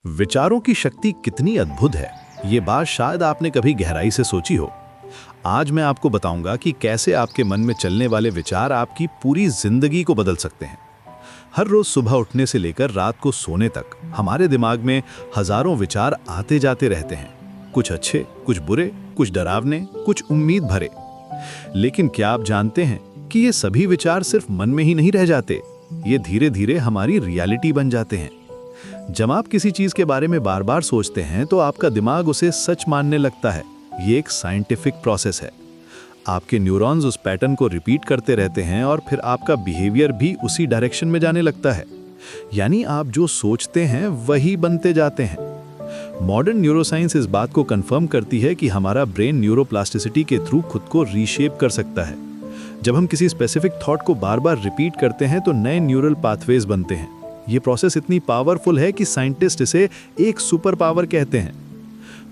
विचारों की शक्ति कितनी अद्भुत है, ये बात शायद आपने कभी गहराई से सोची हो। आज मैं आपको बताऊंगा कि कैसे आपके मन में चलने वाले विचार आपकी पूरी जिंदगी को बदल सकते हैं। हर रोज सुबह उठने से लेकर रात को सोने तक हमारे दिमाग में हजारों विचार आते जाते रहते हैं। कुछ अच्छे, कुछ बुरे, कुछ डरावने, कुछ उम्मीद भरे। लेकिन क्या आप जानते हैं कि ये सभी विचार सिर्फ मन में ही नहीं रह जाते, ये धीरे धीरे हमारी रियलिटी बन जाते हैं। जब आप किसी चीज के बारे में बार बार सोचते हैं तो आपका दिमाग उसे सच मानने लगता है। ये एक साइंटिफिक प्रोसेस है। आपके न्यूरॉन्स उस पैटर्न को रिपीट करते रहते हैं और फिर आपका बिहेवियर भी उसी डायरेक्शन में जाने लगता है। यानी आप जो सोचते हैं वही बनते जाते हैं। मॉडर्न न्यूरोसाइंस इस बात को कंफर्म करती है कि हमारा ब्रेन न्यूरोप्लास्टिसिटी के थ्रू खुद को रीशेप कर सकता है। जब हम किसी स्पेसिफिक थॉट को बार बार रिपीट करते हैं तो नए न्यूरल पाथवेज बनते हैं। ये प्रोसेस इतनी पावरफुल है कि साइंटिस्ट इसे एक सुपर पावर कहते हैं।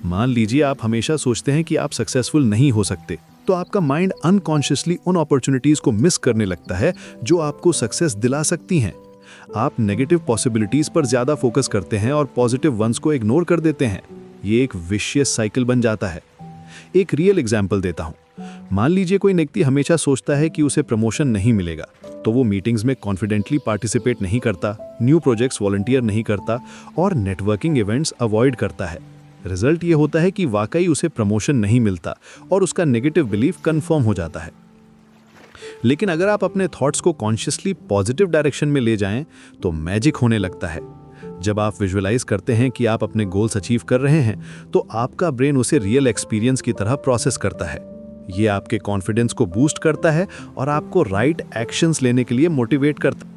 मान लीजिए आप हमेशा सोचते हैं कि आप सक्सेसफुल नहीं हो सकते, तो आपका माइंड अनकॉन्शियसली उन अपॉर्चुनिटीज को मिस करने लगता है जो आपको सक्सेस दिला सकती हैं। आप नेगेटिव पॉसिबिलिटीज पर ज्यादा फोकस करते हैं और पॉजिटिव वंस को इग्नोर कर देते हैं। ये एक विशियस साइकिल बन जाता है। एक रियल एग्जाम्पल देता हूँ। मान लीजिए कोई व्यक्ति हमेशा सोचता है कि उसे प्रमोशन नहीं मिलेगा, तो वो मीटिंग्स में कॉन्फिडेंटली पार्टिसिपेट नहीं करता, न्यू प्रोजेक्ट्स वॉलंटियर नहीं करता और नेटवर्किंग इवेंट्स अवॉइड करता है। रिजल्ट ये होता है कि वाकई उसे प्रमोशन नहीं मिलता और उसका नेगेटिव बिलीफ कंफर्म हो जाता है। लेकिन अगर आप अपने थॉट्स को कॉन्शियसली पॉजिटिव डायरेक्शन में ले जाएं तो मैजिक होने लगता है। जब आप विजुअलाइज करते हैं कि आप अपने गोल्स अचीव कर रहे हैं तो आपका ब्रेन उसे रियल एक्सपीरियंस की तरह प्रोसेस करता है। ये आपके कॉन्फिडेंस को बूस्ट करता है और आपको राइट एक्शंस लेने के लिए मोटिवेट करता है।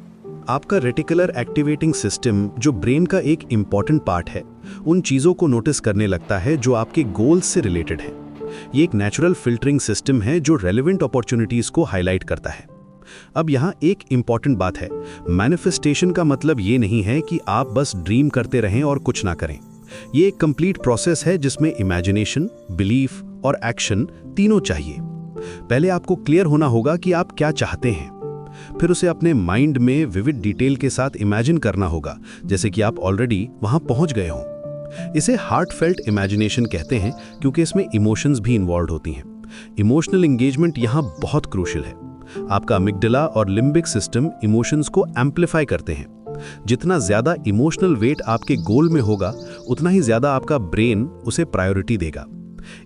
आपका रेटिकुलर एक्टिवेटिंग सिस्टम, जो ब्रेन का एक इम्पॉर्टेंट पार्ट है, उन चीज़ों को नोटिस करने लगता है जो आपके गोल्स से रिलेटेड है। ये एक नेचुरल फिल्टरिंग सिस्टम है जो रेलेवेंट अपॉर्चुनिटीज़ को हाईलाइट करता है। अब यहाँ एक इम्पॉर्टेंट बात है, मैनिफेस्टेशन का मतलब ये नहीं है कि आप बस ड्रीम करते रहें और कुछ ना करें। ये एक कंप्लीट प्रोसेस है जिसमें इमेजिनेशन, बिलीफ और एक्शन तीनों चाहिए। पहले आपको क्लियर होना होगा कि आप क्या चाहते हैं, फिर उसे अपने माइंड में विविड डिटेल के साथ इमेजिन करना होगा, जैसे कि आप ऑलरेडी वहां पहुंच गए हों। इसे हार्टफेल्ट इमेजिनेशन कहते हैं क्योंकि इसमें इमोशंस भी इन्वॉल्व होती हैं। इमोशनल एंगेजमेंट यहाँ बहुत क्रूशियल है। आपका अमिगडाला और लिम्बिक सिस्टम इमोशंस को एम्पलीफाई करते हैं। जितना ज्यादा इमोशनल वेट आपके गोल में होगा, उतना ही ज्यादा आपका ब्रेन उसे प्रायोरिटी देगा।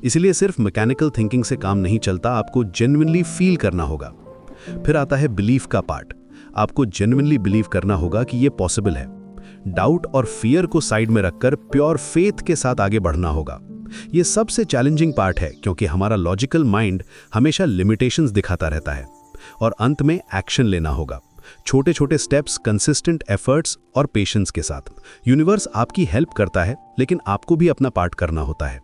इसलिए सिर्फ मैकेनिकल थिंकिंग से काम नहीं चलता, आपको जेन्युइनली फील करना होगा। फिर आता है बिलीफ का पार्ट। आपको जेन्युइनली बिलीव करना होगा कि ये पॉसिबल है। डाउट और फियर को साइड में रखकर प्योर फेथ के साथ आगे बढ़ना होगा। ये सबसे चैलेंजिंग पार्ट है क्योंकि हमारा लॉजिकल माइंड हमेशा लिमिटेशंस दिखाता रहता है। और अंत में एक्शन लेना होगा, छोटे छोटे स्टेप्स, कंसिस्टेंट एफर्ट्स और पेशेंस के साथ। यूनिवर्स आपकी हेल्प करता है, लेकिन आपको भी अपना पार्ट करना होता है।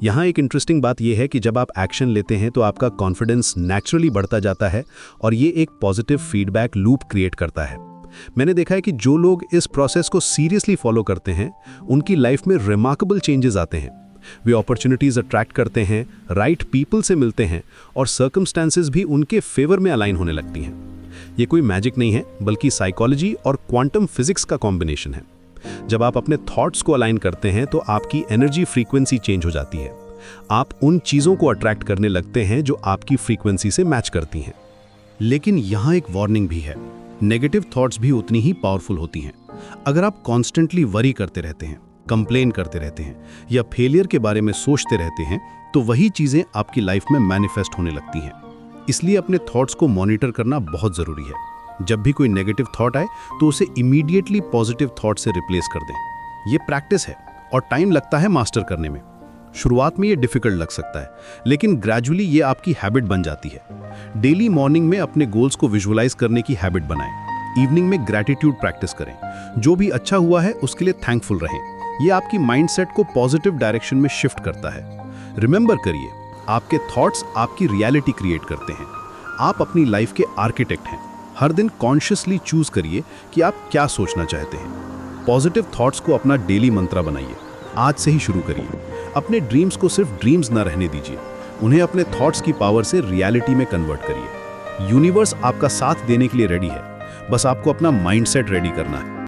यहाँ एक इंटरेस्टिंग बात यह है कि जब आप एक्शन लेते हैं तो आपका कॉन्फिडेंस नेचुरली बढ़ता जाता है और ये एक पॉजिटिव फीडबैक लूप क्रिएट करता है। मैंने देखा है कि जो लोग इस प्रोसेस को सीरियसली फॉलो करते हैं, उनकी लाइफ में रिमार्केबल चेंजेस आते हैं। वे अपॉर्चुनिटीज अट्रैक्ट करते हैं, राइट पीपल से मिलते हैं और सर्कमस्टेंसेस भी उनके फेवर में अलाइन होने लगती हैं। ये कोई मैजिक नहीं है, बल्कि साइकोलॉजी और क्वांटम फिजिक्स का कॉम्बिनेशन है। जब आप अपने थॉट्स को अलाइन करते हैं तो आपकी एनर्जी फ्रीक्वेंसी चेंज हो जाती है। आप उन चीज़ों को अट्रैक्ट करने लगते हैं जो आपकी फ्रीक्वेंसी से मैच करती हैं। लेकिन यहाँ एक वार्निंग भी है, नेगेटिव थॉट्स भी उतनी ही पावरफुल होती हैं। अगर आप कॉन्स्टेंटली वरी करते रहते हैं, कंप्लेन करते रहते हैं या फेलियर के बारे में सोचते रहते हैं, तो वही चीज़ें आपकी लाइफ में मैनिफेस्ट होने लगती हैं। इसलिए अपने थॉट्स को मॉनिटर करना बहुत ज़रूरी है। जब भी कोई नेगेटिव थॉट आए तो उसे इमीडिएटली पॉजिटिव थॉट से रिप्लेस कर दें। ये प्रैक्टिस है और टाइम लगता है मास्टर करने में। शुरुआत में ये डिफिकल्ट लग सकता है, लेकिन ग्रेजुअली ये आपकी हैबिट बन जाती है। डेली मॉर्निंग में अपने गोल्स को विजुअलाइज करने की हैबिट बनाएं। इवनिंग में ग्रैटिट्यूड प्रैक्टिस करें। जो भी अच्छा हुआ है उसके लिए थैंकफुल रहें। ये आपकी माइंडसेट को पॉजिटिव डायरेक्शन में शिफ्ट करता है। रिमेंबर करिए, आपके थॉट्स आपकी रियलिटी क्रिएट करते हैं। आप अपनी लाइफ के आर्किटेक्ट हैं। हर दिन कॉन्शियसली चूज करिए कि आप क्या सोचना चाहते हैं। पॉजिटिव थॉट्स को अपना डेली मंत्रा बनाइए। आज से ही शुरू करिए। अपने ड्रीम्स को सिर्फ ड्रीम्स ना रहने दीजिए, उन्हें अपने थॉट्स की पावर से रियलिटी में कन्वर्ट करिए। यूनिवर्स आपका साथ देने के लिए रेडी है, बस आपको अपना माइंडसेट रेडी करना है।